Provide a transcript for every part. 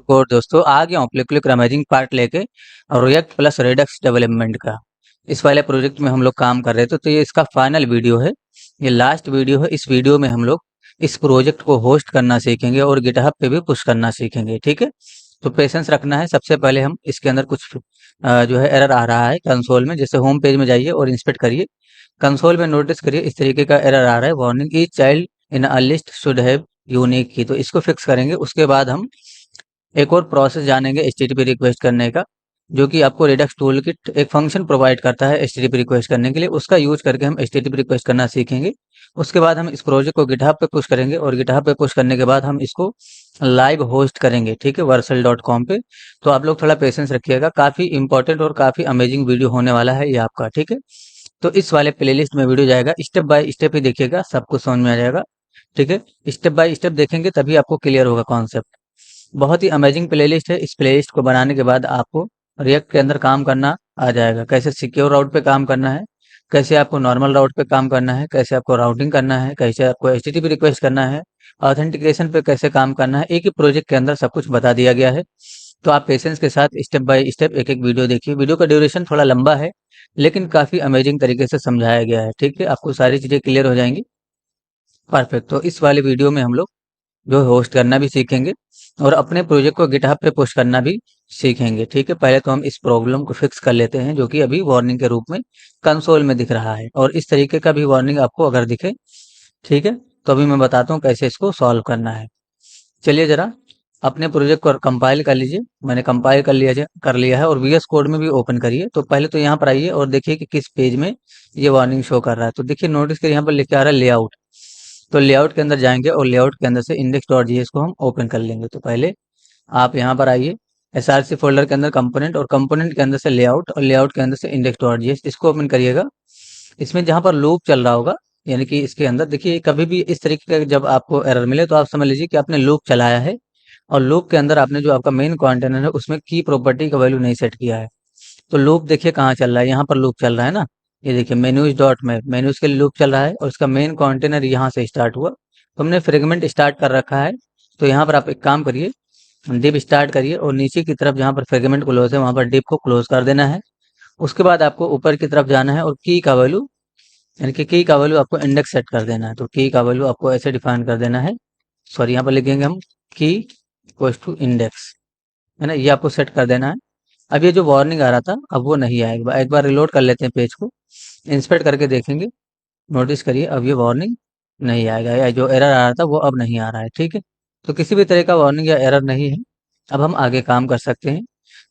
और दोस्तों आ गया हूँ क्लिक अमेजिंग पार्ट लेके और रिएक्ट प्लस रेडक्स डेवलपमेंट का। इस वाले प्रोजेक्ट में हम लोग काम कर रहे थे, तो ये इसका फाइनल वीडियो है, ये लास्ट वीडियो है। इस वीडियो में हम लोग इस प्रोजेक्ट को होस्ट करना सीखेंगे और गिटहब पे भी पुश करना सीखेंगे। ठीक है, तो पेशेंस रखना है। सबसे पहले हम इसके अंदर कुछ जो है एरर आ रहा है कंसोल में। जैसे होम पेज में जाइए और इंस्पेक्ट करिए, कंसोल में नोटिस करिए इस तरीके का एरर आ रहा है, warning each child in a list should have unique की। तो इसको फिक्स करेंगे। उसके बाद हम एक और प्रोसेस जानेंगे एचटीटीपी रिक्वेस्ट करने का, जो कि आपको रेडक्स टूल किट एक फंक्शन प्रोवाइड करता है एचटीटीपी रिक्वेस्ट करने के लिए। उसका यूज करके हम एचटीटीपी रिक्वेस्ट करना सीखेंगे। उसके बाद हम इस प्रोजेक्ट को गिटहब पे पुश करेंगे और गिटहब पे पुश करने के बाद हम इसको लाइव होस्ट करेंगे। ठीक है, वर्सल.com पे। तो आप लोग थोड़ा पेशेंस रखिएगा, काफी इंपॉर्टेंट और काफी अमेजिंग वीडियो होने वाला है ये आपका। ठीक है, तो इस वाले प्लेलिस्ट में वीडियो जाएगा, स्टेप बाय स्टेप ही देखिएगा, सब कुछ समझ में आ जाएगा। ठीक है, स्टेप बाय स्टेप देखेंगे तभी आपको क्लियर होगा कॉन्सेप्ट। बहुत ही अमेजिंग प्लेलिस्ट है। इस प्लेलिस्ट को बनाने के बाद आपको रिएक्ट के अंदर काम करना आ जाएगा, कैसे सिक्योर राउट पे काम करना है, कैसे आपको नॉर्मल राउट पे काम करना है, कैसे आपको राउटिंग करना है, कैसे आपको एचटीटीपी रिक्वेस्ट करना है, ऑथेंटिकेशन पे कैसे काम करना है। एक ही प्रोजेक्ट के अंदर सब कुछ बता दिया गया है। तो आप पेशेंस के साथ स्टेप बाय स्टेप एक एक वीडियो देखिए। वीडियो का ड्यूरेशन थोड़ा लंबा है, लेकिन काफी अमेजिंग तरीके से समझाया गया है। ठीक है, आपको सारी चीजें क्लियर हो जाएंगी। परफेक्ट। तो इस वाले वीडियो में हम लोग जो होस्ट करना भी सीखेंगे और अपने प्रोजेक्ट को गिटहब पे पुश करना भी सीखेंगे। ठीक है, पहले तो हम इस प्रॉब्लम को फिक्स कर लेते हैं, जो कि अभी वार्निंग के रूप में कंसोल में दिख रहा है। और इस तरीके का भी वार्निंग आपको अगर दिखे, ठीक है, तो अभी मैं बताता हूँ कैसे इसको सॉल्व करना है। चलिए जरा अपने प्रोजेक्ट को कंपाइल कर लीजिए। मैंने कंपाइल कर लिया है और वीएस कोड में भी ओपन करिए। तो पहले तो यहाँ पर आइए और देखिए कि किस पेज में ये वार्निंग शो कर रहा है। तो देखिए, नोटिस करिए यहाँ पर लिखा आ रहा है लेआउट। तो लेआउट के अंदर जाएंगे और लेआउट के अंदर से index.js को हम ओपन कर लेंगे। तो पहले आप यहाँ पर आइए, src फोल्डर के अंदर कंपोनेंट, और कंपोनेंट के अंदर से लेआउट, और लेआउट के अंदर से index.js, इसको ओपन करिएगा। इसमें जहाँ पर लूप चल रहा होगा, यानी कि इसके अंदर देखिए, कभी भी इस तरीके का जब आपको एरर मिले तो आप समझ लीजिए कि आपने लूप चलाया है और लूप के अंदर आपने जो आपका मेन कंटेनर है उसमें की प्रॉपर्टी का वैल्यू नहीं सेट किया है। तो लूप देखिए कहाँ चल रहा है, यहाँ पर लूप चल रहा है ना। ये देखिए मेन्यूज डॉट में मेन्यूज के लिए लूप चल रहा है और इसका मेन कंटेनर यहाँ से स्टार्ट हुआ। तो हमने फ्रेगमेंट स्टार्ट कर रखा है। तो यहाँ पर आप एक काम करिए, डिप स्टार्ट करिए और नीचे की तरफ जहाँ पर फ्रेगमेंट क्लोज है वहाँ पर डिप को क्लोज कर देना है। उसके बाद आपको ऊपर की तरफ जाना है और की का वैल्यू, यानी कि की का वैल्यू आपको इंडेक्स सेट कर देना है। तो की का वैल्यू आपको ऐसे डिफाइन कर देना है, सॉरी यहाँ पर लिखेंगे हम की इक्वल्स टू इंडेक्स, है ना, ये आपको सेट कर देना है। अब ये जो वार्निंग आ रहा था अब वो नहीं आएगा। एक बार रिलोड कर लेते हैं पेज को, इंस्पेक्ट करके देखेंगे। नोटिस करिए अब ये वार्निंग नहीं आएगा, या जो एरर आ रहा था वो अब नहीं आ रहा है। ठीक है, तो किसी भी तरह का वार्निंग या एरर नहीं है। अब हम आगे काम कर सकते हैं।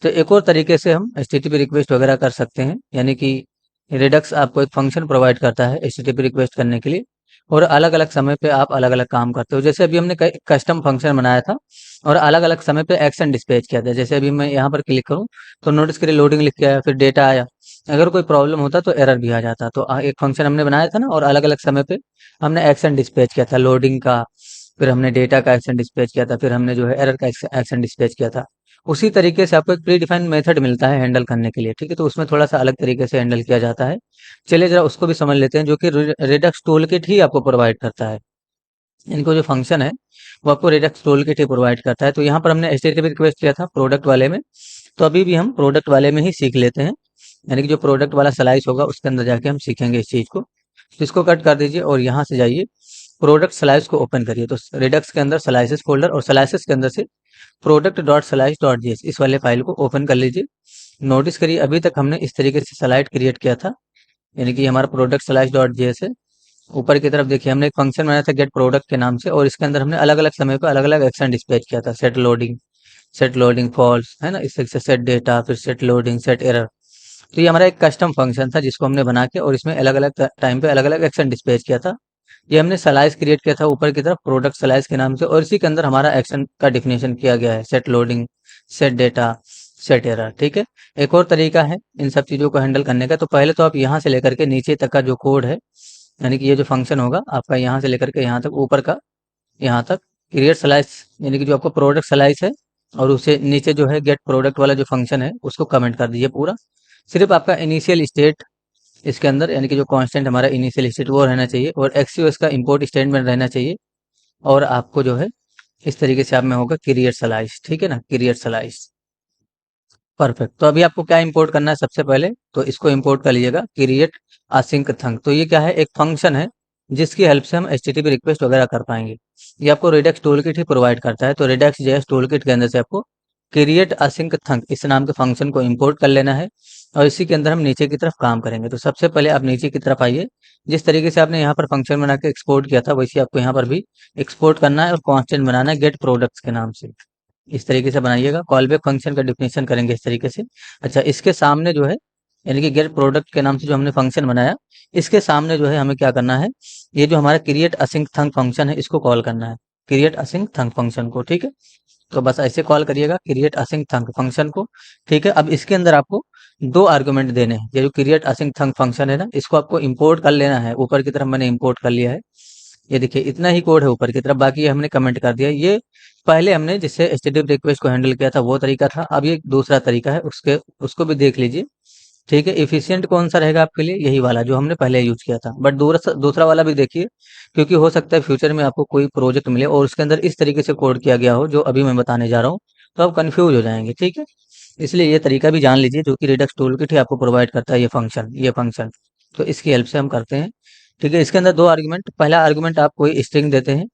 तो एक और तरीके से हम एचटीटीपी रिक्वेस्ट वगैरह कर सकते हैं, यानी कि रिडक्स आपको एक फंक्शन प्रोवाइड करता है एचटीटीपी रिक्वेस्ट करने के लिए, और अलग अलग समय पे आप अलग अलग काम करते हो। जैसे अभी हमने कस्टम फंक्शन बनाया था और अलग अलग समय पे एक्शन डिस्पैच किया था। जैसे अभी मैं यहाँ पर क्लिक करूँ तो नोटिस करिए लोडिंग लिख के आया, फिर डेटा आया। अगर कोई प्रॉब्लम होता तो एरर भी आ जाता। तो एक फंक्शन हमने बनाया था ना, और अलग अलग समय पे हमने एक्शन डिस्पैच किया था, लोडिंग का, फिर हमने डेटा का एक्शन डिस्पैच किया था, फिर हमने जो है एरर का एक्शन डिस्पैच किया था। उसी तरीके से आपको एक प्री डिफाइंड मेथड मिलता है हैंडल करने के लिए। ठीक है, तो उसमें थोड़ा सा अलग तरीके से हैंडल किया जाता है। चलिए जरा उसको भी समझ लेते हैं, जो कि रिडक्स टूल किट ही आपको प्रोवाइड करता है। इनको जो फंक्शन है वो आपको रिडक्स टूल किट ही प्रोवाइड करता है। तो यहाँ पर हमने एचटीटीपी रिक्वेस्ट किया था प्रोडक्ट वाले में, तो अभी भी हम प्रोडक्ट वाले में ही सीख लेते हैं। यानी कि जो प्रोडक्ट वाला स्लाइस होगा उसके अंदर जाके हम सीखेंगे इस चीज को। तो इसको कट कर दीजिए और यहाँ से जाइए, प्रोडक्ट स्लाइस को ओपन करिए। तो रिडक्स के अंदर स्लाइसेस फोल्डर, और स्लाइसेस के अंदर से product dot slice dot JS, इस वाले फाइल को ओपन कर लीजिए। नोटिस करिए अभी तक हमने इस तरीके से स्लाइड क्रिएट किया था, यानी कि हमारा प्रोडक्ट स्लाइस डॉट जेएस है। ऊपर की तरफ देखिए हमने एक फंक्शन बनाया था गेट प्रोडक्ट के नाम से, और इसके अंदर हमने अलग अलग समय पर अलग अलग एक्शन डिस्पैच किया था। सेट लोडिंग फॉल्स, है ना, इस तरीके से सेट डेटा, फिर सेट लोडिंग, सेट एरर। तो ये हमारा एक कस्टम फंक्शन था जिसको हमने बना के और इसमें अलग अलग टाइम पे अलग अलग एक्शन डिस्पैच किया था। ये हमने स्लाइस क्रिएट किया था ऊपर की तरफ प्रोडक्ट स्लाइस के नाम से, और इसी के अंदर हमारा एक्शन का डिफिनेशन किया गया है, set loading, set data, set error. ठीक है, एक और तरीका है इन सब चीज़ों को हैंडल करने का। तो पहले तो आप यहाँ से लेकर के नीचे तक का जो कोड है, यानी कि ये जो फंक्शन होगा आपका, यहाँ से लेकर के यहाँ तक ऊपर का, यहाँ तक क्रिएट स्लाइस, यानी कि जो आपका प्रोडक्ट स्लाइस है, और उसे नीचे जो है गेट प्रोडक्ट वाला जो फंक्शन है उसको कमेंट कर दीजिए पूरा। सिर्फ आपका इनिशियल स्टेट इसके अंदर, यानी कि जो कांस्टेंट हमारा इनिशियल स्टेट वो रहना चाहिए, और एक्सयूएस का इंपोर्ट स्टेटमेंट रहना चाहिए। और आपको जो है इस तरीके से आप में होगा क्रिएट स्लाइस, ठीक है ना, क्रिएट स्लाइस। परफेक्ट। तो अभी आपको क्या इंपोर्ट करना है सबसे पहले, तो इसको इंपोर्ट कर लीजिएगा, क्रिएट असिंक थंक। तो ये क्या है, एक फंक्शन है जिसकी हेल्प से हम एचटीटीपी रिक्वेस्ट वगैरह कर पाएंगे। ये आपको रेडक्स टूलकिट ही प्रोवाइड करता है। तो रेडक्स जेएस टूलकिट के अंदर से आपको क्रिएट असिंक थंक इस नाम के फंक्शन को इंपोर्ट कर लेना है, और इसी के अंदर हम नीचे की तरफ काम करेंगे। तो सबसे पहले आप नीचे की तरफ आइए, जिस तरीके से आपने यहाँ पर फंक्शन बना के एक्सपोर्ट किया था वैसे आपको यहाँ पर भी एक्सपोर्ट करना है और कांस्टेंट बनाना है गेट प्रोडक्ट्स के नाम से। इस तरीके से बनाइएगा। कॉल बैक फंक्शन का डिफिनेशन करेंगे इस तरीके से। अच्छा, इसके सामने जो है, यानी कि गेट प्रोडक्ट के नाम से जो हमने फंक्शन बनाया, इसके सामने जो है हमें क्या करना है, ये जो हमारा क्रिएट असिंक थंक फंक्शन है इसको कॉल करना है, क्रिएट असिंक थंक फंक्शन को, ठीक है। तो बस ऐसे कॉल करिएगा क्रिएट असिंक थंक फंक्शन को, ठीक है। अब इसके अंदर आपको दो आर्गुमेंट देने हैं। ये जो क्रिएट असिंक थंक फंक्शन है ना, इसको आपको इंपोर्ट कर लेना है। ऊपर की तरफ मैंने इंपोर्ट कर लिया है, ये देखिए इतना ही कोड है ऊपर की तरफ, बाकी ये हमने कमेंट कर दिया। ये पहले हमने जिससे एचटीटीपी रिक्वेस्ट को हैंडल किया था वो तरीका था, अब ये दूसरा तरीका है, उसको भी देख लीजिए, ठीक है। इफिशियंट कौन सा रहेगा आपके लिए, यही वाला जो हमने पहले यूज किया था, बट दूसरा दूसरा वाला भी देखिए, क्योंकि हो सकता है फ्यूचर में आपको कोई प्रोजेक्ट मिले और उसके अंदर इस तरीके से कोड किया गया हो जो अभी मैं बताने जा रहा हूँ, तो आप कंफ्यूज हो जाएंगे, ठीक है। इसलिए ये तरीका भी जान लीजिए, जो कि रिडक्स टूलकिट ही आपको प्रोवाइड करता है ये फंक्शन। तो इसकी हेल्प से हम करते हैं, ठीक है। इसके अंदर दो आर्गुमेंट, पहला आर्गुमेंट आप कोई स्ट्रिंग देते हैं,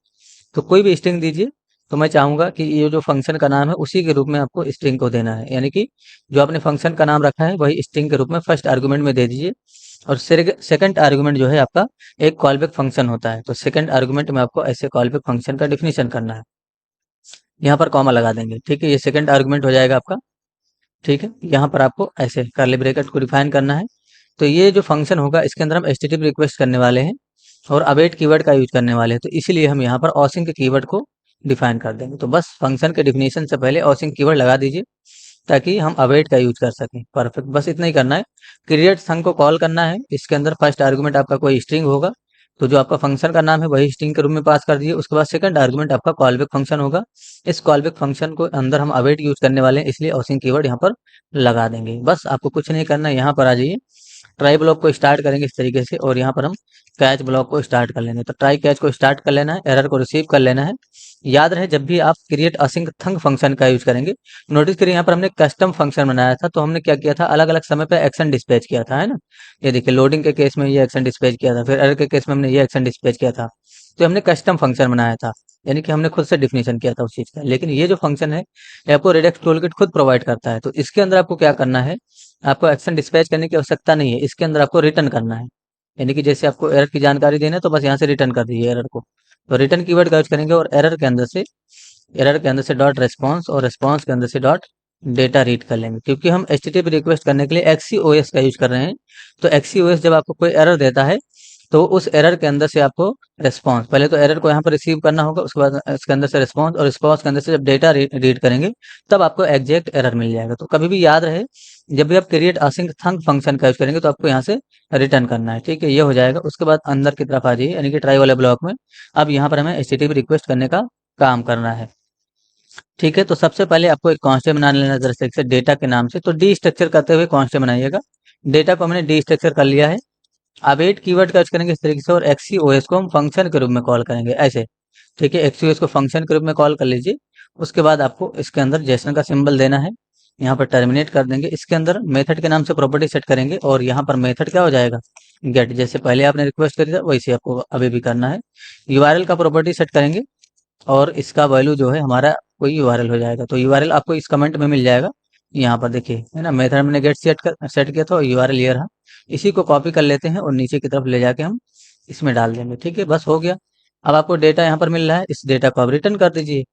तो कोई भी स्ट्रिंग दीजिए। तो मैं चाहूंगा कि ये जो फंक्शन का नाम है उसी के रूप में आपको स्ट्रिंग को देना है, यानी कि जो आपने फंक्शन का नाम रखा है वही स्ट्रिंग के रूप में फर्स्ट आर्गुमेंट में दे दीजिए। और सेकंड आर्गुमेंट जो है आपका एक कॉलबैक फंक्शन होता है, तो सेकंड आर्गुमेंट में आपको ऐसे कॉलबैक फंक्शन का डिफिनेशन करना है। यहाँ पर कॉमा लगा देंगे, ठीक है, ये सेकंड आर्गुमेंट हो जाएगा आपका, ठीक है। यहाँ पर आपको ऐसे कर्ली ब्रैकेट को डिफाइन करना है। तो ये जो फंक्शन होगा इसके अंदर हम एचटीटीपी रिक्वेस्ट करने वाले हैं और अवेट कीवर्ड का यूज करने वाले हैं, तो इसीलिए हम यहाँ पर ऑसिंक कीवर्ड को डिफाइन कर देंगे। तो बस फंक्शन के डिफिनेशन से पहले ऑसिंक कीवर्ड लगा दीजिए ताकि हम अवेट का यूज कर सकें। परफेक्ट, बस इतना ही करना है। क्रिएट फंक्शन को कॉल करना है, इसके अंदर फर्स्ट आर्गुमेंट आपका कोई स्ट्रिंग होगा, तो जो आपका फंक्शन का नाम है वही स्ट्रिंग के रूप में पास कर दीजिए। उसके बाद सेकंड आर्गुमेंट आपका कॉलबैक फंक्शन होगा, इस कॉलबैक फंक्शन को अंदर हम अवेट यूज करने वाले हैं, इसलिए ऑसिंक कीवर्ड यहाँ पर लगा देंगे। बस आपको कुछ नहीं करना है, यहाँ पर आ जाइए, ट्राई ब्लॉक को स्टार्ट करेंगे इस तरीके से, और यहाँ पर हम कैच ब्लॉक को स्टार्ट कर लेंगे। तो ट्राई कैच को स्टार्ट कर लेना है, एरर को रिसीव कर लेना है। याद रहे जब भी आप क्रिएट असिंक थंक फंक्शन का यूज करेंगे, नोटिस करिए यहाँ पर हमने कस्टम फंक्शन बनाया था, तो हमने क्या किया था, अलग अलग समय पे एक्शन डिस्पैच किया था, है ना। ये देखिए लोडिंग के केस में ये एक्शन डिस्पैच किया था, फिर एरर के केस में हमने ये एक्शन डिस्पैच किया था। तो हमने कस्टम फंक्शन बनाया था, यानी कि हमने खुद से डिफिनेशन किया था उस चीज का। लेकिन ये जो फंक्शन है ये आपको रेडक्स टूलकिट खुद प्रोवाइड करता है, तो इसके अंदर आपको क्या करना है, आपको एक्शन डिस्पैच करने की आवश्यकता नहीं है, इसके अंदर आपको रिटर्न करना है। यानी कि जैसे आपको एरर की जानकारी देना है तो बस यहाँ से रिटर्न कर दीजिए एरर को। तो रिटर्न कीवर्ड का यूज करेंगे और एरर के अंदर से डॉट रेस्पॉन्स, और रेस्पॉन्स के अंदर से डॉट डेटा रीड कर लेंगे, क्योंकि हम एचटीटीपी रिक्वेस्ट करने के लिए एक्सीओएस का यूज कर रहे हैं। तो एक्सीओएस जब आपको कोई एरर देता है तो उस एरर के अंदर से आपको रेस्पॉन्स, पहले तो एरर को यहाँ पर रिसीव करना होगा, उसके बाद इसके अंदर से रेस्पॉन्स, और रिस्पॉन्स के अंदर से जब डेटा रीड करेंगे तब आपको एग्जैक्ट एरर मिल जाएगा। तो कभी भी याद रहे, जब भी आप क्रिएट असिंक थंक फंक्शन का यूज करेंगे तो आपको यहाँ से रिटर्न करना है, ठीक है, ये हो जाएगा। उसके बाद अंदर की तरफ आ जाइए, यानी कि ट्राई वाले ब्लॉक में। अब यहाँ पर हमें एचटीटीपी रिक्वेस्ट करने का काम करना है, ठीक है। तो सबसे पहले आपको एक कांस्टेंट बना लेना है दरअसल से डेटा के नाम से, तो डी स्ट्रक्चर करते हुए कांस्टेंट बनाइएगा। डेटा को हमने डी स्ट्रक्चर कर लिया है। अवेट कीवर्ड का यूज करेंगे इस तरीके से, और एक्सीओएस को हम फंक्शन के रूप में कॉल करेंगे ऐसे, ठीक है। एक्सीओएस को फंक्शन के रूप में कॉल कर लीजिए। उसके बाद आपको इसके अंदर जेसन का सिंबल देना है, यहाँ पर टर्मिनेट कर देंगे। इसके अंदर मेथड के नाम से प्रॉपर्टी सेट करेंगे, और यहाँ पर मेथड क्या हो जाएगा, गेट। जैसे पहले आपने रिक्वेस्ट करी था वैसे आपको अभी भी करना है। यूआरएल का प्रॉपर्टी सेट करेंगे, और इसका वैल्यू जो है हमारा कोई यूआरएल हो जाएगा। तो यूआरएल आपको इस कमेंट में मिल जाएगा, यहाँ पर देखिए, है ना, मेथड मैंने गेट सेट किया था, यूआरएल ये रहा। इसी को कॉपी कर लेते हैं और नीचे की तरफ ले जाके हम इसमें डाल देंगे, ठीक है, बस हो गया। अब आपको डेटा यहाँ पर मिल रहा है, इस डेटा को आप रिटर्न कर दीजिए।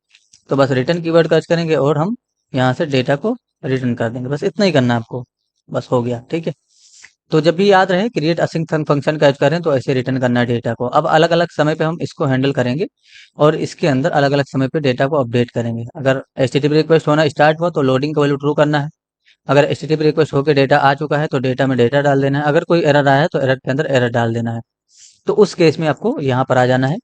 तो बस रिटर्न कीवर्ड का यूज करेंगे और हम यहाँ से डेटा को रिटर्न कर देंगे, बस इतना ही करना है आपको, बस हो गया, ठीक है। तो जब भी याद रहे क्रिएट असिंक फंक्शन का यूज करें तो ऐसे रिटर्न करना है डेटा को। अब अलग अलग समय पे हम इसको हैंडल करेंगे और इसके अंदर अलग अलग समय पे डेटा को अपडेट करेंगे। अगर एचटीटीपी रिक्वेस्ट होना स्टार्ट हुआ तो लोडिंग का वैल्यू ट्रू करना है। अगर एचटीटीपी रिक्वेस्ट होकर डेटा आ चुका है तो डेटा में डेटा डाल देना है। अगर कोई एरर आया है तो एरर के अंदर एरर डाल देना है। तो उस केस में आपको यहाँ पर आ जाना है।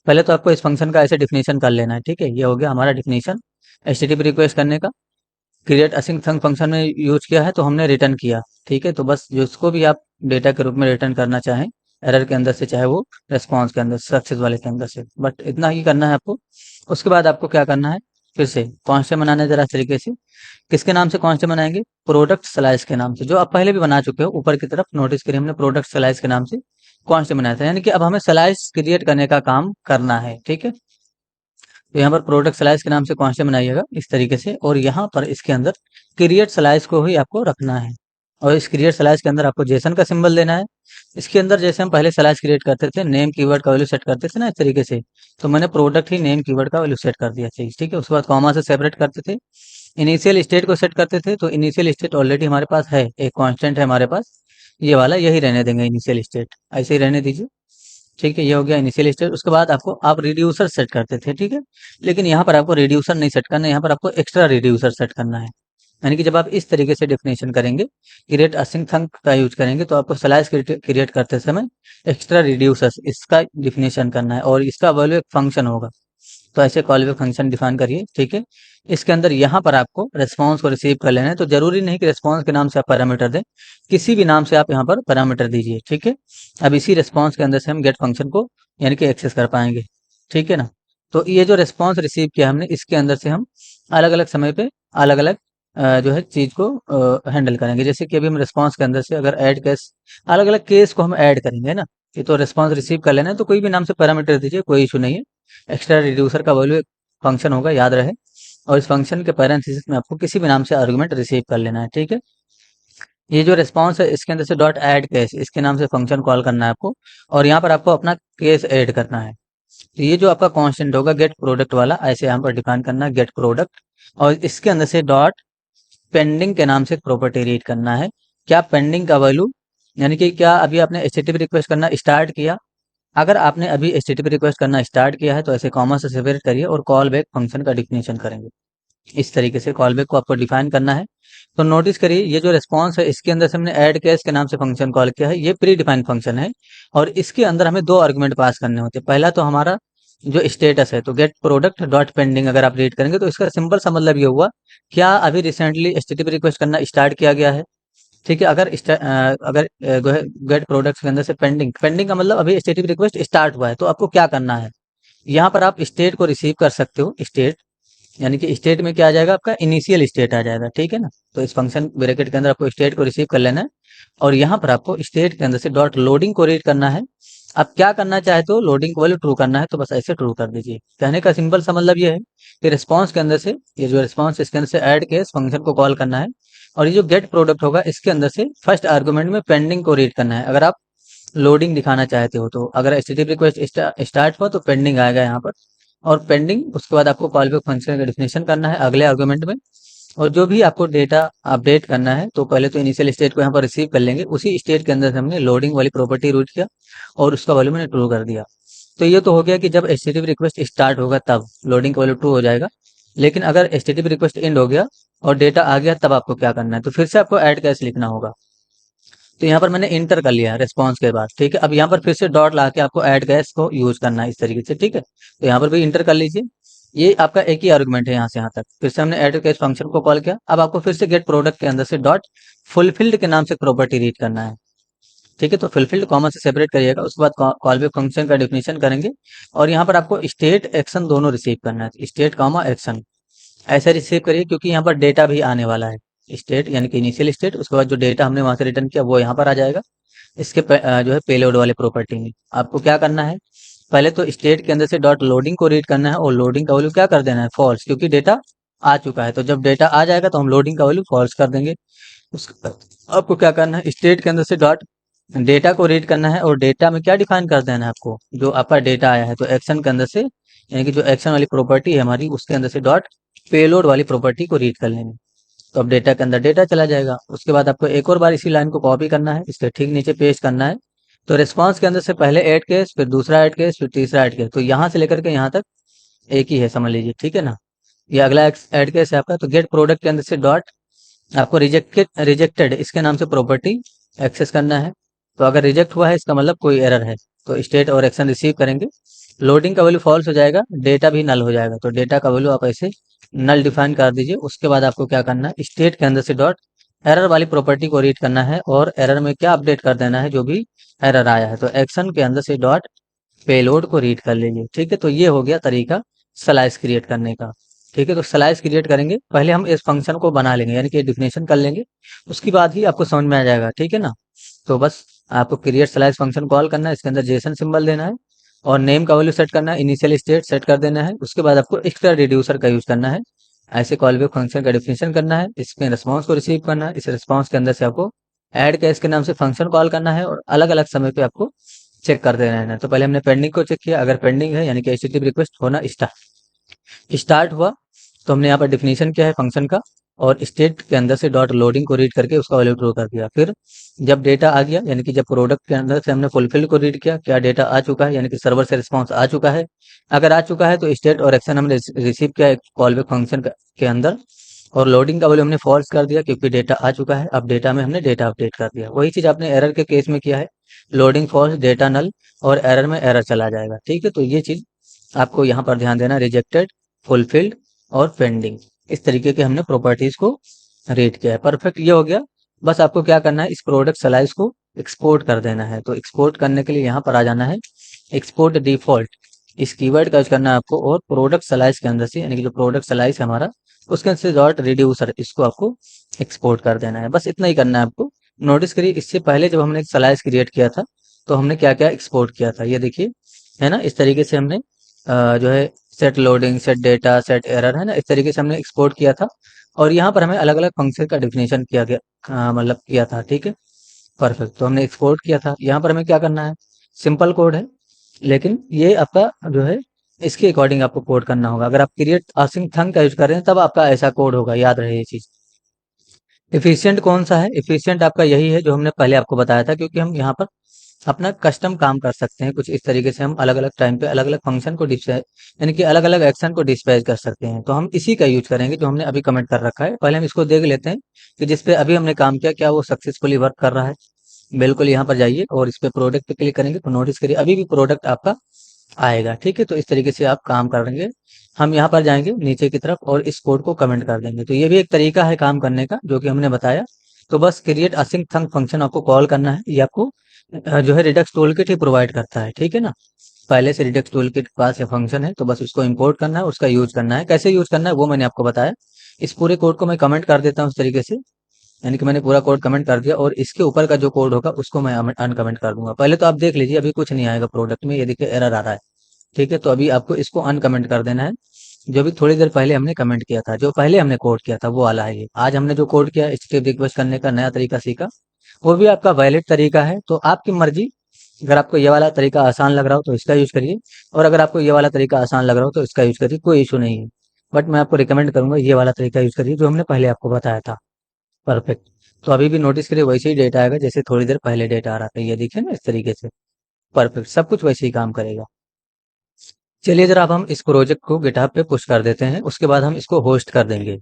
पहले तो आपको इस फंक्शन का ऐसे डिफिनेशन कर लेना है, ठीक है, ये हो गया हमारा डिफिनेशन एचटीटीपी रिक्वेस्ट करने का। क्रिएट असिंक फंक्शन में यूज किया है तो हमने रिटर्न किया, ठीक है। तो बस जिसको भी आप डेटा के रूप में रिटर्न करना चाहें एरर के अंदर से, चाहे वो रेस्पॉन्स के अंदर, सक्सेस वाले के अंदर से, बट इतना ही करना है आपको। उसके बाद आपको क्या करना है, फिर से कांस्टेंट बनाना है जरा इस तरीके से। किसके नाम से कांस्टेंट बनाएंगे, प्रोडक्ट स्लाइस के नाम से, जो आप पहले भी बना चुके हो। ऊपर की तरफ नोटिस करिए हमने प्रोडक्ट स्लाइस के नाम से कांस्टेंट बनाया था, यानी कि अब हमें स्लाइस क्रिएट करने का काम करना है, ठीक है। तो यहाँ पर प्रोडक्ट स्लाइस के नाम से कांस्टेंट बनाइएगा इस तरीके से, और यहाँ पर इसके अंदर क्रिएट स्लाइस को ही आपको रखना है। और इस क्रिएट स्लाइस के अंदर आपको जेसन का सिंबल देना है। इसके अंदर जैसे हम पहले स्लाइस क्रिएट करते थे, नेम कीवर्ड का वैल्यू सेट करते थे ना इस तरीके से, तो मैंने प्रोडक्ट ही नेम कीवर्ड का वैल्यू सेट कर दिया चीज, ठीक है। उसके बाद कॉमा से सेपरेट करते थे, इनिशियल स्टेट को सेट करते थे, तो इनिशियल स्टेट ऑलरेडी हमारे पास है, एक कांस्टेंट है हमारे पास, ये वाला यही रहने देंगे इनिशियल स्टेट, ऐसे ही रहने दीजिए, ठीक है। ये हो गया इनिशियल स्टेट। उसके बाद आपको आप रिड्यूसर सेट करते थे, ठीक है, लेकिन यहाँ पर आपको रिड्यूसर नहीं सेट करना है, यहाँ पर आपको एक्स्ट्रा रिड्यूसर सेट करना है। यानी कि जब आप इस तरीके से डेफिनेशन करेंगे, क्रिएट असिंक का यूज करेंगे, तो आपको स्लाइस क्रिएट करते समय एक्स्ट्रा रिड्यूसर्स इसका डिफिनेशन करना है, और इसका वैल्यू एक फंक्शन होगा। तो ऐसे कॉलबैक फंक्शन डिफाइन करिए, ठीक है। इसके अंदर यहाँ पर आपको रेस्पॉन्स को रिसीव कर लेना है, तो जरूरी नहीं कि रेस्पॉन्स के नाम से आप पैरामीटर दें, किसी भी नाम से आप यहाँ पर पैरामीटर दीजिए, ठीक है। अब इसी रेस्पॉन्स के अंदर से हम गेट फंक्शन को यानी कि एक्सेस कर पाएंगे, ठीक है ना। तो ये जो रेस्पॉन्स रिसीव किया हमने, इसके अंदर से हम अलग अलग समय पे अलग अलग जो है चीज को हैंडल करेंगे। जैसे कि अभी हम रेस्पॉन्स के अंदर से अगर ऐड केस, अलग अलग केस को हम ऐड करेंगे ना, ये तो रेस्पॉन्स रिसीव कर लेना है, तो कोई भी नाम से पैरामीटर दीजिए, कोई इशू नहीं है। एक्स्ट्रा रिड्यूसर का वैल्यू एक फंक्शन होगा, याद रहे, और इस फंक्शन के पैरेंथेसिस में आपको किसी भी नाम से आर्गुमेंट रिसीव कर लेना है, ठीक है। ये जो रिस्पॉन्स है, इसके अंदर से डॉट ऐड केस, इसके नाम से फंक्शन कॉल करना है आपको, और यहाँ पर आपको अपना केस ऐड करना है। तो ये जो आपका कांस्टेंट होगा गेट प्रोडक्ट वाला, ऐसे यहाँ पर डिफाइन करना है गेट प्रोडक्ट, और इसके अंदर से डॉट पेंडिंग के नाम से प्रॉपर्टी रीड करना है। क्या पेंडिंग का वैल्यू, यानी कि क्या अभी आपने एचटीटीपी रिक्वेस्ट करना स्टार्ट किया, अगर आपने अभी एचटीटीपी रिक्वेस्ट करना स्टार्ट किया है, तो ऐसे कॉमा से सेपरेट करिए और कॉल बैक फंक्शन का डिफिनेशन करेंगे। इस तरीके से कॉल बैक को आपको डिफाइन करना है। तो नोटिस करिए, ये जो रिस्पॉन्स है, इसके अंदर से हमने ऐड केस के नाम से फंक्शन कॉल किया है, ये प्री डिफाइंड फंक्शन है, और इसके अंदर हमें दो आर्गुमेंट पास करने होते हैं। पहला तो हमारा जो स्टेटस है, तो गेट प्रोडक्ट डॉट पेंडिंग अगर आप रीड करेंगे, तो इसका सिंपल सा मतलब ये हुआ, क्या अभी रिसेंटली एचटीटीपी रिक्वेस्ट करना स्टार्ट किया गया है, ठीक है। अगर गेट प्रोडक्ट्स के अंदर से पेंडिंग, पेंडिंग का मतलब अभी एचटीटीपी रिक्वेस्ट स्टार्ट हुआ है, तो आपको क्या करना है, यहाँ पर आप स्टेट को रिसीव कर सकते हो। स्टेट यानी कि स्टेट में क्या आ जाएगा, आपका इनिशियल स्टेट आ जाएगा, ठीक है ना। तो इस फंक्शन ब्रैकेट के अंदर आपको स्टेट को रिसीव कर लेना है, और यहाँ पर आपको स्टेट के अंदर से डॉट लोडिंग को रीड करना है। आप क्या करना चाहते हो, लोडिंग को वैल्यू ट्रू करना है, तो बस ऐसे ट्रू कर दीजिए। कहने का सिंपल सा मतलब ये है कि रिस्पॉन्स के अंदर से, ये जो रिस्पॉन्स इसके अंदर से ऐड के फंक्शन को कॉल करना है, और ये जो गेट प्रोडक्ट होगा, इसके अंदर से फर्स्ट आर्गुमेंट में पेंडिंग को रीड करना है। अगर आप लोडिंग दिखाना चाहते हो, तो अगर एचटीटीपी रिक्वेस्ट स्टार्ट हुआ, तो पेंडिंग आएगा यहाँ पर, और पेंडिंग, उसके बाद आपको कॉलबैक फंक्शन का डिफिनेशन करना है अगले आर्गुमेंट में। और जो भी आपको डेटा अपडेट करना है, तो पहले तो इनिशियल स्टेट को यहाँ पर रिसीव कर लेंगे, उसी स्टेट के अंदर से हमने लोडिंग वाली प्रॉपर्टी रूट किया, और उसका वैल्यू मैंने ट्रू कर दिया। तो ये तो हो गया कि जब एचटीटीपी रिक्वेस्ट स्टार्ट होगा तब लोडिंग का वैल्यू ट्रू हो जाएगा। लेकिन अगर एचटीटीपी रिक्वेस्ट एंड हो गया और डेटा आ गया, तब आपको क्या करना है, तो फिर से आपको ऐड कैश लिखना होगा। तो यहाँ पर मैंने इंटर कर लिया रेस्पॉन्स के बाद, ठीक है। अब यहाँ पर फिर से डॉट ला के आपको ऐड कैश को यूज करना है इस तरीके से, ठीक है। तो यहाँ पर भी इंटर कर लीजिए, ये आपका एक ही आर्गुमेंट है यहाँ से यहाँ तक। फिर से हमने ऐड कैश फंक्शन को कॉल किया, अब आपको फिर से गेट प्रोडक्ट के अंदर से डॉट फुलफिल्ड के नाम से प्रॉपर्टी रीड करना है, ठीक है। तो फुलफिल्ड कॉमा से सेपरेट करिएगा, उसके बाद कॉल बैक फंक्शन का डिफिनेशन करेंगे, और यहाँ पर आपको स्टेट एक्शन दोनों रिसीव करना है, स्टेट कॉमा एक्शन ऐसे रिसीव करिए, क्योंकि यहाँ पर डेटा भी आने वाला है। स्टेट यानी कि इनिशियल स्टेट, उसके बाद जो डेटा हमने वहां से रिटर्न किया वो यहाँ पर आ जाएगा, इसके जो है पेलोड वाले प्रॉपर्टी में। आपको क्या करना है, पहले तो स्टेट के अंदर से डॉट लोडिंग को रीड करना है, और लोडिंग का वैल्यू क्या कर देना है, फॉल्स, क्योंकि डेटा आ चुका है। तो जब डेटा आ जाएगा, तो हम लोडिंग का वैल्यू फॉल्स कर देंगे। उसके बाद आपको क्या करना है, स्टेट के अंदर से डॉट डेटा को रीड करना है, और डेटा में क्या डिफाइन कर देना है आपको, जो आपका डेटा आया है, तो एक्शन के अंदर से, यानी कि जो एक्शन वाली प्रॉपर्टी है हमारी, उसके अंदर से डॉट पेलोड वाली प्रॉपर्टी को रीड कर लेंगे। तो अब डेटा के अंदर डेटा चला जाएगा। उसके बाद आपको एक और बार इसी लाइन को कॉपी करना है, इसके ठीक नीचे पेस्ट करना है। तो रिस्पॉन्स के अंदर से पहले ऐड केस, फिर दूसरा ऐड केस, फिर तीसरा ऐड केस, तो यहाँ से लेकर के यहाँ तक एक ही है, समझ लीजिए, ठीक है ना। ये अगला ऐड केस है आपका। तो गेट प्रोडक्ट के अंदर से डॉट आपको रिजेक्टेड इसके नाम से प्रॉपर्टी एक्सेस करना है। तो अगर रिजेक्ट हुआ है, इसका मतलब कोई एरर है, तो स्टेट और एक्शन रिसीव करेंगे। लोडिंग का वैल्यू फॉल्स हो जाएगा, डेटा भी नल हो जाएगा, तो डेटा का वैल्यू आप ऐसे नल डिफाइन कर दीजिए। उसके बाद आपको क्या करना है, स्टेट के अंदर से डॉट एरर वाली प्रॉपर्टी को रीड करना है और एरर में क्या अपडेट कर देना है जो भी एरर आया है। तो एक्शन के अंदर से डॉट पेलोड को रीड कर लीजिए। ठीक है, तो ये हो गया तरीका स्लाइस क्रिएट करने का। ठीक है, तो स्लाइस क्रिएट करेंगे, पहले हम इस फंक्शन को बना लेंगे, यानी कि डिफिनेशन कर लेंगे, उसके बाद ही आपको समझ में आ जाएगा। ठीक है ना। तो बस आपको क्रिएट स्लाइस फंक्शन कॉल करना है, इसके अंदर जेसन सिंबल देना है और नेम का वैल्यू सेट करना है, इनिशियल स्टेट सेट कर देना है। उसके बाद आपको एक्स्ट्रा रिड्यूसर का यूज करना है, ऐसे कॉल बैक फंक्शन का डिफिनेशन करना है, इसके रिस्पॉन्स को रिसीव करना है, इस रिस्पॉन्स के अंदर से आपको ऐड केस के नाम से फंक्शन कॉल करना है और अलग अलग समय पे आपको चेक कर देना है। तो पहले हमने पेंडिंग को चेक किया, अगर पेंडिंग है यानी कि एचटीटीपी रिक्वेस्ट होना स्टार्ट हुआ, तो हमने यहाँ पर डिफिनेशन किया है फंक्शन का और स्टेट के अंदर से डॉट लोडिंग को रीड करके उसका वैल्यू थ्रो कर दिया। फिर जब डेटा आ गया, यानी कि जब प्रोडक्ट के अंदर से हमने फुलफिल को रीड किया, क्या डेटा आ चुका है, यानी कि सर्वर से रिस्पॉन्स आ चुका है। अगर आ चुका है तो स्टेट और एक्शन हमने रिसीव किया कॉल बैक फंक्शन के अंदर और लोडिंग का वैल्यू हमने फॉल्स कर दिया क्योंकि डेटा आ चुका है। अब डेटा में हमने डेटा अपडेट कर दिया। वही चीज आपने एरर के केस में किया है, लोडिंग फॉल्स, डेटा नल और एरर में एरर चला जाएगा। ठीक है, तो ये चीज आपको यहाँ पर ध्यान देना, रिजेक्टेड, फुलफिल्ड और पेंडिंग, इस तरीके के हमने प्रॉपर्टीज को रेट किया है। परफेक्ट, ये हो गया। बस आपको क्या करना है, इस प्रोडक्ट स्लाइस को एक्सपोर्ट कर देना है। तो एक्सपोर्ट करने के लिए यहाँ पर आ जाना है, एक्सपोर्ट डिफॉल्ट, इस कीवर्ड का यूज करना है आपको और प्रोडक्ट स्लाइस के अंदर से, यानी कि जो प्रोडक्ट स्लाइस है हमारा, उसके अंदर से डॉट रिड्यूसर, इसको आपको एक्सपोर्ट कर देना है। बस इतना ही करना है आपको। नोटिस करिए, इससे पहले जब हमने एक स्लाइस क्रिएट किया था तो हमने क्या क्या एक्सपोर्ट किया था, ये देखिए, है ना। इस तरीके से हमने जो है set loading, set data, set error, है ना, इस तरीके से हमने एक्सपोर्ट किया था और यहाँ पर हमें अलग अलग फंक्शन का डिफिनेशन किया गया, मतलब किया था। ठीक है, परफेक्ट। तो हमने एक्सपोर्ट किया था, यहाँ पर हमें क्या करना है, सिंपल कोड है, लेकिन ये आपका जो है इसके अकॉर्डिंग आपको कोड करना होगा। अगर आप क्रिएट आसिंग थंग का यूज कर रहे हैं तब आपका ऐसा कोड होगा, याद रहे ये चीज। एफिशिएंट कौन सा है, एफिशिएंट आपका यही है जो हमने पहले आपको बताया था, क्योंकि हम यहाँ पर अपना कस्टम काम कर सकते हैं कुछ इस तरीके से। हम अलग अलग टाइम पे अलग अलग फंक्शन को डिस्पैच, यानी कि अलग अलग एक्शन को डिस्पैच कर सकते हैं। तो हम इसी का यूज करेंगे जो हमने अभी कमेंट कर रखा है। पहले हम इसको देख लेते हैं कि जिस पे अभी हमने काम किया क्या वो सक्सेसफुली वर्क कर रहा है। बिल्कुल, यहाँ पर जाइए और इस पे प्रोडक्ट पे क्लिक करेंगे तो नोटिस करिए अभी भी प्रोडक्ट आपका आएगा। ठीक है, तो इस तरीके से आप काम करेंगे। हम यहाँ पर जाएंगे नीचे की तरफ और इस कोड को कमेंट कर देंगे। तो ये भी एक तरीका है काम करने का जो कि हमने बताया। तो बस क्रिएट असिंक थंक फंक्शन आपको कॉल करना है, ये आपको जो है रिडक्स टूल किट ही प्रोवाइड करता है। ठीक है ना, पहले से रिडक्स टूल किट पास ये फंक्शन है, तो बस उसको इंपोर्ट करना है, उसका यूज करना है। कैसे यूज करना है वो मैंने आपको बताया। इस पूरे कोड को मैं कमेंट कर देता हूँ इस तरीके से, यानी कि मैंने पूरा कोड कमेंट कर दिया और इसके ऊपर का जो कोड होगा उसको मैं अनकमेंट कर दूंगा। पहले तो आप देख लीजिए, अभी कुछ नहीं आएगा प्रोडक्ट में, ये देखिए एरर आ रहा है। ठीक है, तो अभी आपको इसको अनकमेंट कर देना है, जो भी थोड़ी देर पहले हमने कमेंट किया था, जो पहले हमने कोड किया था वो वाला है ये। आज हमने जो कोड किया, स्टेप रिक्वेस्ट करने का नया तरीका सीखा, वो भी आपका वैलिड तरीका है। तो आपकी मर्जी, अगर आपको ये वाला तरीका आसान लग रहा हो तो इसका यूज करिए और अगर आपको ये वाला तरीका आसान लग रहा हो तो इसका यूज करिए, कोई इशू नहीं है। बट मैं आपको रिकमेंड करूंगा ये वाला तरीका यूज करिए जो हमने पहले आपको बताया था। परफेक्ट। तो अभी भी नोटिस करिए वैसे ही डेटा आएगा जैसे थोड़ी देर पहले डेटा आ रहा था, ये देखिए ना इस तरीके से। परफेक्ट, सब कुछ वैसे ही काम करेगा। चलिए जरा अब हम इस प्रोजेक्ट को गिटहब पे पुश कर देते हैं, उसके बाद हम इसको होस्ट कर देंगे।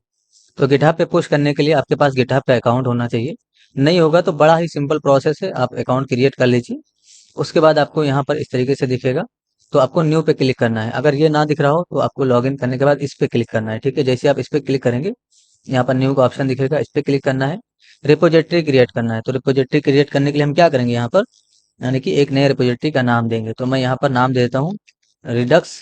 तो गिटहब पे पुश करने के लिए आपके पास गिटहब का अकाउंट होना चाहिए। नहीं होगा तो बड़ा ही सिंपल प्रोसेस है, आप अकाउंट क्रिएट कर लीजिए। उसके बाद आपको यहाँ पर इस तरीके से दिखेगा, तो आपको न्यू पे क्लिक करना है। अगर ये ना दिख रहा हो तो आपको लॉगिन करने के बाद इस पे क्लिक करना है। ठीक है, जैसे आप इस पे क्लिक करेंगे यहाँ पर न्यू का ऑप्शन दिखेगा, इस पे क्लिक करना है, रिपोजिटरी क्रिएट करना है। तो रिपोजिटरी क्रिएट करने के लिए हम क्या करेंगे, यहाँ पर यानी कि एक नए रिपोजिटरी का नाम देंगे। तो मैं यहाँ पर नाम देता हूँ रिडक्स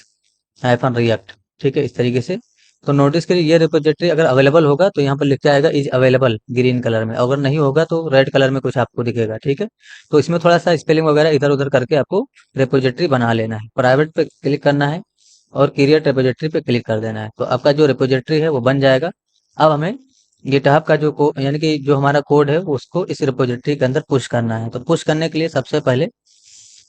हाइफन रिएक्ट। ठीक है, इस तरीके से। तो नोटिस करिए ये रिपोजिटरी अगर अवेलेबल होगा तो यहाँ पर लिखा आएगा इज अवेलेबल ग्रीन कलर में, अगर नहीं होगा तो रेड कलर में कुछ आपको दिखेगा। ठीक है, तो इसमें थोड़ा सा स्पेलिंग वगैरह इधर उधर करके आपको रिपोजिटरी बना लेना है। प्राइवेट पे क्लिक करना है और क्रिएट रिपोजिटरी पे क्लिक कर देना है, तो आपका जो रिपोजिटरी है वो बन जाएगा। अब हमें गिटहब का जो यानी कि जो हमारा कोड है वो उसको इस रिपोजिटरी के अंदर पुश करना है। तो पुश करने के लिए सबसे पहले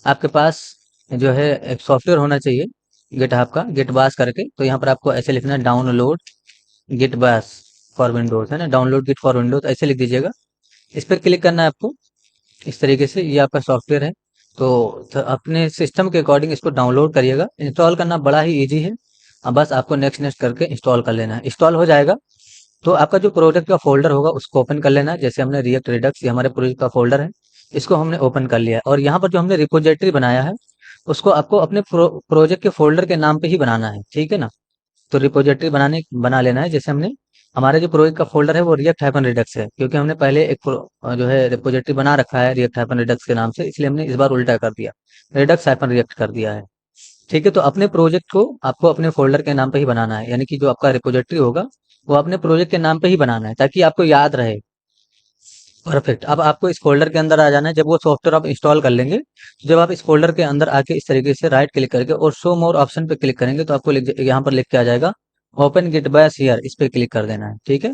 आपके पास जो है एक सॉफ्टवेयर होना चाहिए गिटहब का, गिट बाश करके। तो यहाँ पर आपको ऐसे लिखना है download Git Bash for Windows, है ना, डाउनलोड गिट फॉर विंडोज ऐसे लिख दीजिएगा। इस पर क्लिक करना है आपको, इस तरीके से ये आपका सॉफ्टवेयर है। तो अपने सिस्टम के अकॉर्डिंग इसको डाउनलोड करिएगा। इंस्टॉल करना बड़ा ही इजी है, अब बस आपको नेक्स्ट नेक्स्ट करके इंस्टॉल कर लेना है। इंस्टॉल हो जाएगा तो आपका जो प्रोजेक्ट का फोल्डर होगा उसको ओपन कर लेना है। जैसे हमने रिएक्ट रिडक्स, ये हमारे प्रोजेक्ट का फोल्डर है, इसको हमने ओपन कर लिया है। और यहाँ पर जो हमने रिपोजिटरी बनाया है उसको आपको अपने प्रोजेक्ट के फोल्डर के नाम पे ही बनाना है। ठीक है ना, तो रिपोजिटरी बना लेना है जैसे हमने हमारा जो प्रोजेक्ट का फ़ोल्डर है वो रिएक्ट हाइफन रिडक्स है, क्योंकि हमने पहले एक जो है रिपॉजिटरी बना रखा है रिएक्ट हाइफन रिडक्स के नाम से, इसलिए हमने इस बार उल्टा कर दिया, रिडक्स हाइफन रिएक्ट कर दिया है। ठीक है, तो अपने प्रोजेक्ट को आपको अपने फ़ोल्डर के नाम पे ही बनाना है, यानी कि जो आपका रिपॉजिटरी होगा वो अपने प्रोजेक्ट के नाम पे ही बनाना है, ताकि आपको याद रहे। परफेक्ट। अब आपको इस फ़ोल्डर के अंदर आ जाना है। जब वो सॉफ्टवेयर आप इंस्टॉल कर लेंगे, तो जब आप इस फ़ोल्डर के अंदर आके इस तरीके से राइट क्लिक करके और शो मोर ऑप्शन पे क्लिक करेंगे, तो आपको यहाँ पर लिख के आ जाएगा ओपन गिट बैश हियर, इस पे क्लिक कर देना है। ठीक है,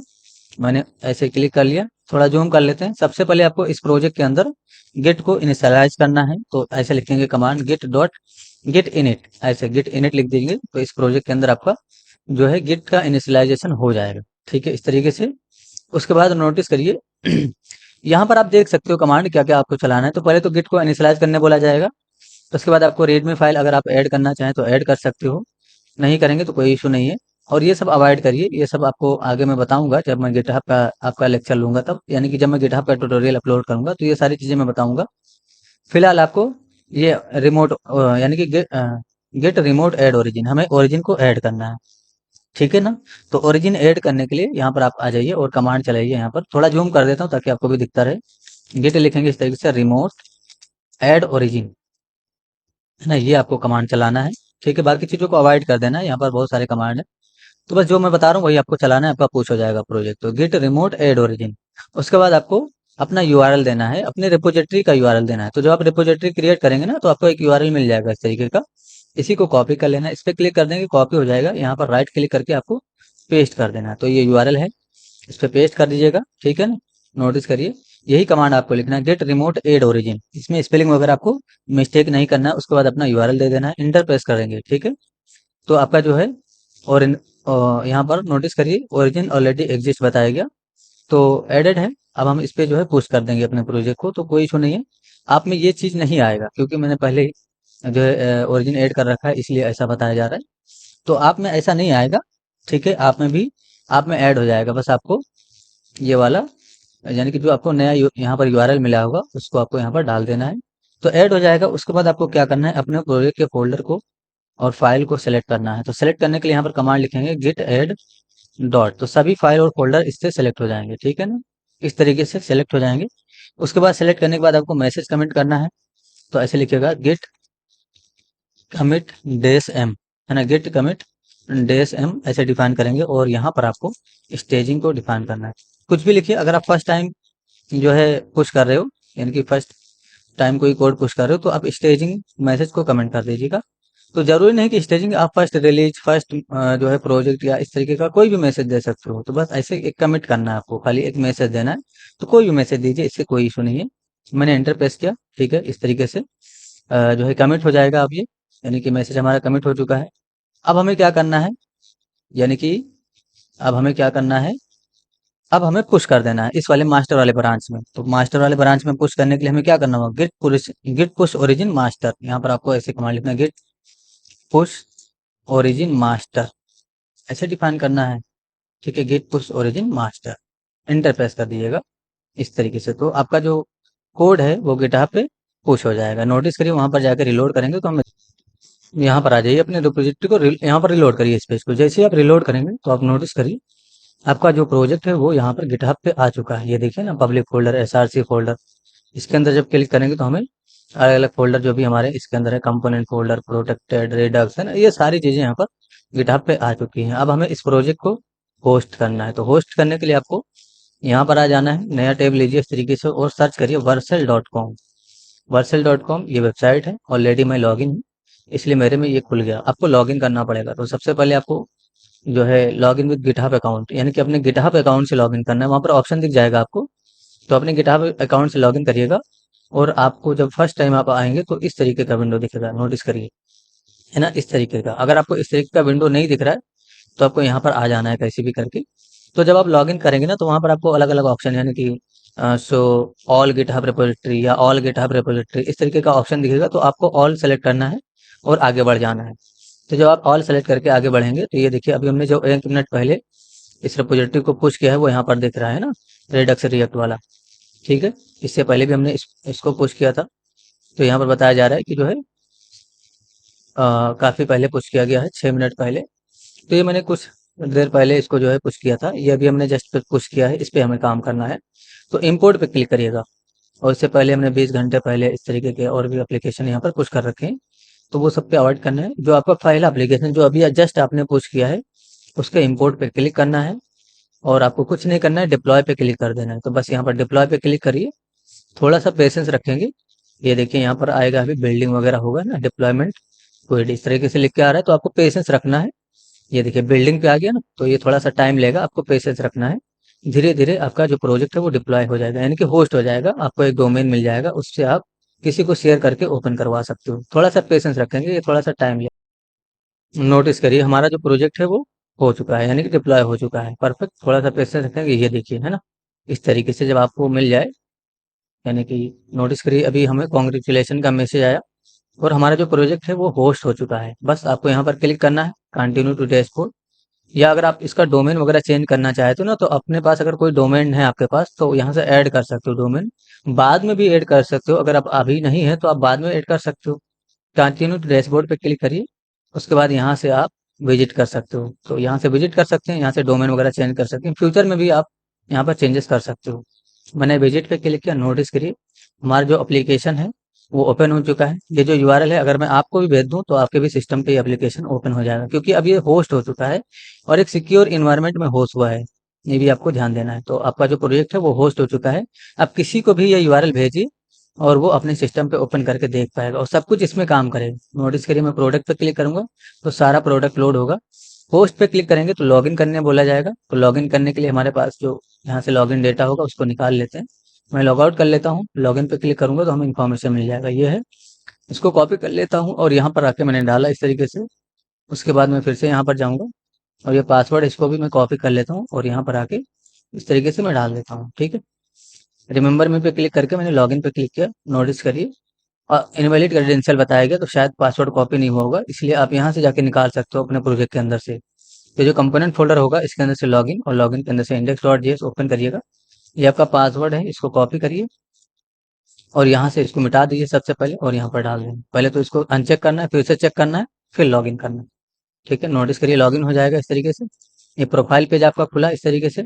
मैंने ऐसे क्लिक कर लिया। थोड़ा जूम कर लेते हैं। सबसे पहले आपको इस प्रोजेक्ट के अंदर गिट को इनिशियलाइज करना है, तो ऐसे लिखेंगे command Git dot Git init, ऐसे गिट इनिट लिख देंगे तो इस प्रोजेक्ट के अंदर आपका जो है गिट का इनिशियलाइजेशन हो जाएगा। ठीक है, इस तरीके से। उसके बाद नोटिस करिए यहाँ पर आप देख सकते हो कमांड क्या क्या आपको चलाना है। तो पहले तो गिट को इनिशियलाइज करने बोला जाएगा। तो उसके बाद आपको रीडमी फाइल अगर आप ऐड करना चाहें तो ऐड कर सकते हो, नहीं करेंगे तो कोई इशू नहीं है। और ये सब अवॉइड करिए, ये सब आपको आगे मैं बताऊंगा जब मैं गिटहब का आपका लेक्चर लूंगा तब, यानी कि जब मैं गिटहब का ट्यूटोरियल अपलोड करूंगा तो ये सारी चीज़ें मैं बताऊंगा। फिलहाल आपको ये रिमोट यानी कि गेट रिमोट ऐड ओरिजिन, हमें ओरिजिन को ऐड करना है। ठीक है ना। तो ओरिजिन ऐड करने के लिए यहाँ पर आप आ जाइए और कमांड चलाइए। यहाँ पर थोड़ा जूम कर देता हूँ ताकि आपको भी दिखता रहे। गेट लिखेंगे इस तरीके से रिमोट ऐड ओरिजिन, है ना, ये आपको कमांड चलाना है। ठीक है, बाकी चीज़ों को अवॉइड कर देना है, यहाँ पर बहुत सारे कमांड है। तो बस जो मैं बता रहा हूँ वही आपको चलाना है, आपका पुश हो जाएगा प्रोजेक्ट। तो गेट रिमोट ऐड ओरिजिन। उसके बाद आपको अपना यूआरएल देना है, अपने रिपोजिटरी का यूआरएल देना है। तो जब आप रिपोजिटरी क्रिएट करेंगे ना, तो आपको एक यूआरएल मिल जाएगा इस तरीके का। इसी को कॉपी कर लेना है, इस पर क्लिक कर देंगे कॉपी हो जाएगा। यहाँ पर राइट क्लिक करके आपको पेस्ट कर देना है। तो ये यूआरएल है, इस पे पेस्ट कर दीजिएगा। ठीक है ना, नोटिस करिए यही कमांड आपको लिखना है, गेट रिमोट एड ओरिजिन। इसमें स्पेलिंग वगैरह आपको मिस्टेक नहीं करना है। उसके बाद अपना यूआरएल दे देना है, इंटर प्रेस करेंगे। ठीक है, तो आपका जो है और यहाँ पर नोटिस करिए ओरिजिन ऑलरेडी एग्जिस्ट बताया गया, तो एडेड है। अब हम इस पे जो है पुश कर देंगे अपने प्रोजेक्ट को, तो कोई इशू नहीं है। आप में ये चीज़ नहीं आएगा, क्योंकि मैंने पहले ही जो है ओरिजिन ऐड कर रखा है, इसलिए ऐसा बताया जा रहा है। तो आप में ऐसा नहीं आएगा। ठीक है, आप में भी आप में ऐड हो जाएगा। बस आपको ये वाला यानी कि जो आपको नया यहाँ पर यूआरएल मिला होगा उसको आपको यहाँ पर डाल देना है, तो ऐड हो जाएगा। उसके बाद आपको क्या करना है, अपने प्रोजेक्ट के फोल्डर को और फाइल को सेलेक्ट करना है। तो सेलेक्ट करने के लिए यहाँ पर कमांड लिखेंगे गिट ऐड डॉट, तो सभी फाइल और फोल्डर इससे सेलेक्ट हो जाएंगे। ठीक है ना, इस तरीके से सेलेक्ट हो जाएंगे। उसके बाद सेलेक्ट करने के बाद आपको मैसेज कमेंट करना है। तो ऐसे लिखिएगा गिट कमिट डेस एम, है ना, गिट कमिट डेस एम ऐसे डिफाइन करेंगे। और यहाँ पर आपको स्टेजिंग को डिफाइन करना है। कुछ भी लिखिए। अगर आप फर्स्ट टाइम जो है पुश कर रहे हो, यानी कि फर्स्ट टाइम कोई कोड पुश कर रहे हो, तो आप स्टेजिंग मैसेज को कमेंट कर दीजिएगा। तो जरूरी नहीं कि स्टेजिंग, आप फर्स्ट रिलीज फर्स्ट जो है प्रोजेक्ट या इस तरीके का कोई भी मैसेज दे सकते हो। तो बस ऐसे एक कमिट करना है आपको, खाली एक मैसेज देना है। तो कोई भी मैसेज दीजिए, इससे कोई इशू नहीं है। मैंने एंटर प्रेस किया। ठीक है, इस तरीके से जो है कमिट हो जाएगा। अब ये यानी कि मैसेज हमारा कमिट हो चुका है। अब हमें क्या करना है, यानी कि अब हमें क्या करना है, अब हमें पुश कर देना है इस वाले मास्टर वाले ब्रांच में। तो मास्टर वाले ब्रांच में पुश करने के लिए हमें क्या करना होगा, गिट पुश ओरिजिन मास्टर। यहाँ पर आपको ऐसे कमांड लिखना है, गिट पुश ओरिजिन मास्टर, ऐसे डिफाइन करना है। ठीक है, Git push origin master, enter press कर दीजिएगा इस तरीके से। तो आपका जो कोड है वो गिटहब पे पुश हो जाएगा। नोटिस करिए वहां पर जाकर रिलोड करेंगे तो हमें यहाँ पर आ जाइए, अपने रिपोजिटरी को यहाँ पर रिलोड करिए इस पेज को। जैसे ही आप रिलोड करेंगे तो आप नोटिस करिए आपका जो प्रोजेक्ट है वो यहाँ पर गिटहब पे आ चुका है। ये देखिए ना, पब्लिक फोल्डर, एसआरसी फोल्डर। इसके अंदर जब क्लिक करेंगे तो हमें अलग अलग फोल्डर जो भी हमारे इसके अंदर है, कंपोनेंट फोल्डर, प्रोटेक्टेड, रेडक्स, है ना, ये सारी चीजें यहाँ पर गिटहब पे आ चुकी हैं। अब हमें इस प्रोजेक्ट को होस्ट करना है। तो होस्ट करने के लिए आपको यहाँ पर आ जाना है, नया टैब लीजिए इस तरीके से और सर्च करिए वर्सल.com। वर्सल.com ये वेबसाइट है, ऑलरेडी मैं लॉगिन हूँ इसलिए मेरे में ये खुल गया। आपको लॉगिन करना पड़ेगा। तो सबसे पहले आपको जो है लॉगिन विद गिटहब अकाउंट, यानी कि अपने गिटहब अकाउंट से लॉगिन करना है। वहाँ पर ऑप्शन दिख जाएगा आपको, तो अपने गिटहब अकाउंट से लॉगिन करिएगा। और आपको जब फर्स्ट टाइम आप आएंगे तो इस तरीके का विंडो दिखेगा, नोटिस करिए, है ना, इस तरीके का। अगर आपको इस तरीके का विंडो नहीं दिख रहा है तो आपको यहाँ पर आ जाना है कैसे भी करके। तो जब आप लॉगिन करेंगे ना, तो वहाँ पर आपको अलग अलग ऑप्शन, यानी कि सो ऑल गिटहब रिपोजिटरी या ऑल गिटहब रिपोजिटरी, इस तरीके का ऑप्शन दिखेगा। तो आपको ऑल सेलेक्ट करना है और आगे बढ़ जाना है। तो जब आप ऑल सेलेक्ट करके आगे बढ़ेंगे तो ये देखिए, अभी हमने जो 1 मिनट पहले इस रिपोजिटरी को पुश किया है वो यहाँ पर दिख रहा है ना, रेडक्स रिएक्ट वाला। ठीक है, इससे पहले भी हमने इसको पुश किया था। तो यहाँ पर बताया जा रहा है कि जो है काफ़ी पहले पुश किया गया है, 6 मिनट पहले। तो ये मैंने कुछ देर पहले इसको जो है पुश किया था, ये अभी हमने जस्ट पुश किया है, इस पे हमें काम करना है। तो इंपोर्ट पे क्लिक करिएगा, और इससे पहले हमने 20 घंटे पहले इस तरीके के और भी एप्लीकेशन यहाँ पर पुश कर रखे हैं, तो वो सब पे अवॉइड करना है। जो आपका पहला एप्लीकेशन जो अभी जस्ट आपने पुश किया है, उसके इंपोर्ट पे क्लिक करना है, और आपको कुछ नहीं करना है, डिप्लॉय पे क्लिक कर देना है। तो बस यहाँ पर डिप्लॉय पे क्लिक करिए, थोड़ा सा पेशेंस रखेंगे। ये देखिए यहाँ पर आएगा, अभी बिल्डिंग वगैरह होगा ना, डिप्लॉयमेंट कोई इस तरीके से लिख के आ रहा है, तो आपको पेशेंस रखना है। ये देखिए बिल्डिंग पे आ गया ना, तो ये थोड़ा सा टाइम लेगा, आपको पेशेंस रखना है। धीरे धीरे आपका जो प्रोजेक्ट है वो डिप्लॉय हो जाएगा, यानी कि होस्ट हो जाएगा, आपको एक डोमेन मिल जाएगा, उससे आप किसी को शेयर करके ओपन करवा सकते हो। थोड़ा सा पेशेंस रखेंगे, ये थोड़ा सा टाइम ले। नोटिस करिए हमारा जो प्रोजेक्ट है वो हो चुका है, यानी कि डिप्लॉय हो चुका है। परफेक्ट, थोड़ा सा पेशेंस रखेंगे। ये देखिए है ना, इस तरीके से जब आपको मिल जाए, यानी कि नोटिस करिए अभी हमें कॉन्ग्रेचुलेशन का मैसेज आया, और हमारा जो प्रोजेक्ट है वो होस्ट हो चुका है। बस आपको यहाँ पर क्लिक करना है, कंटिन्यू टू डैशबोर्ड। या अगर आप इसका डोमेन वगैरह चेंज करना चाहते हो ना, तो अपने पास अगर कोई डोमेन है आपके पास, तो यहाँ से ऐड कर सकते हो डोमेन। बाद में भी ऐड कर सकते हो, अगर आप अभी नहीं है तो आप बाद में ऐड कर सकते हो। कंटिन्यू टू डैशबोर्ड पे क्लिक करिए, उसके बाद यहाँ से आप विजिट कर सकते हो। तो यहाँ से विजिट कर सकते हैं, यहाँ से डोमेन वगैरह चेंज कर सकते हैं, फ्यूचर में भी आप यहाँ पर चेंजेस कर सकते हो। मैंने विजिट पे क्लिक किया, नोटिस करिए हमारा जो एप्लीकेशन है वो ओपन हो चुका है। ये जो यूआरएल है, अगर मैं आपको भी भेज दूं तो आपके भी सिस्टम पे एप्लीकेशन ओपन हो जाएगा, क्योंकि अब ये होस्ट हो चुका है और एक सिक्योर इन्वायरमेंट में होस्ट हुआ है। ये भी आपको ध्यान देना है। तो आपका जो प्रोजेक्ट है वो होस्ट हो चुका है। आप किसी को भी ये यूआरएल भेजिए, और वो अपने सिस्टम पे ओपन करके देख पाएगा, और सब कुछ इसमें काम करेगा। नोटिस करिए मैं प्रोडक्ट पे क्लिक करूंगा तो सारा प्रोडक्ट लोड होगा। होस्ट पे क्लिक करेंगे तो लॉगिन करने बोला जाएगा। तो लॉगिन करने के लिए हमारे पास जो यहाँ से लॉगिन डेटा होगा उसको निकाल लेते हैं। मैं लॉग आउट कर लेता हूँ, लॉगिन पे क्लिक करूंगा तो हमें इन्फॉर्मेशन मिल जाएगा। ये है, इसको कॉपी कर लेता हूँ और यहाँ पर आके मैंने डाला इस तरीके से। उसके बाद मैं फिर से यहाँ पर जाऊंगा, और ये पासवर्ड इसको भी मैं कॉपी कर लेता हूँ, और यहाँ पर आके इस तरीके से मैं डाल देता हूँ। ठीक है, रिमेंबर मी पे क्लिक करके मैंने लॉगिन पे क्लिक किया। नोटिस करिए और इनवैलिड क्रेडेंशियल बताया गया, तो शायद पासवर्ड कॉपी नहीं हुआ होगा, इसलिए आप यहाँ से जाके निकाल सकते हो अपने प्रोजेक्ट के अंदर से। ये जो कंपोनेंट फोल्डर होगा इसके अंदर से लॉगिन, और लॉगिन के अंदर से index.js ओपन करिएगा। ये आपका पासवर्ड है, इसको कॉपी करिए और यहाँ से इसको मिटा दीजिए सबसे पहले, और यहाँ पर डाल दें। पहले तो इसको अनचेक करना है, फिर से चेक करना है, फिर लॉगिन करना है। ठीक है, नोटिस करिए लॉगिन हो जाएगा इस तरीके से। ये प्रोफाइल पेज आपका खुला इस तरीके से।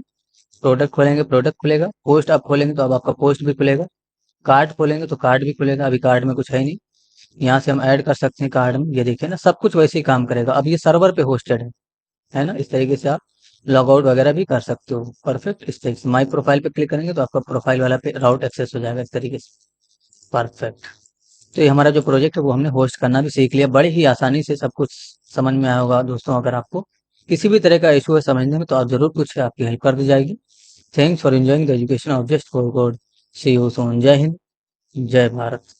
प्रोडक्ट खोलेंगे, प्रोडक्ट खुलेगा। पोस्ट आप खोलेंगे तो अब आपका पोस्ट भी खुलेगा। कार्ड खोलेंगे तो कार्ड भी खुलेगा। अभी कार्ड में कुछ है नहीं, यहाँ से हम ऐड कर सकते हैं कार्ड में। ये देखिए ना, सब कुछ वैसे ही काम करेगा। अब ये सर्वर पे होस्टेड है ना, इस तरीके से आप लॉग आउट वगैरह भी कर सकते हो। परफेक्ट, इस तरीके से माई प्रोफाइल पे क्लिक करेंगे तो आपका प्रोफाइल वाला पे राउट एक्सेस हो जाएगा इस तरीके से। परफेक्ट। तो ये हमारा जो प्रोजेक्ट है वो हमने होस्ट करना भी सीख लिया, बड़े ही आसानी से सब कुछ समझ में आया होगा दोस्तों। अगर आपको किसी भी तरह का इशू है समझने में, तो आप जरूर पूछिए, आपकी हेल्प कर दी जाएगी। Thanks for enjoying the education of just for god. See you soon. जय हिंद, जय भारत।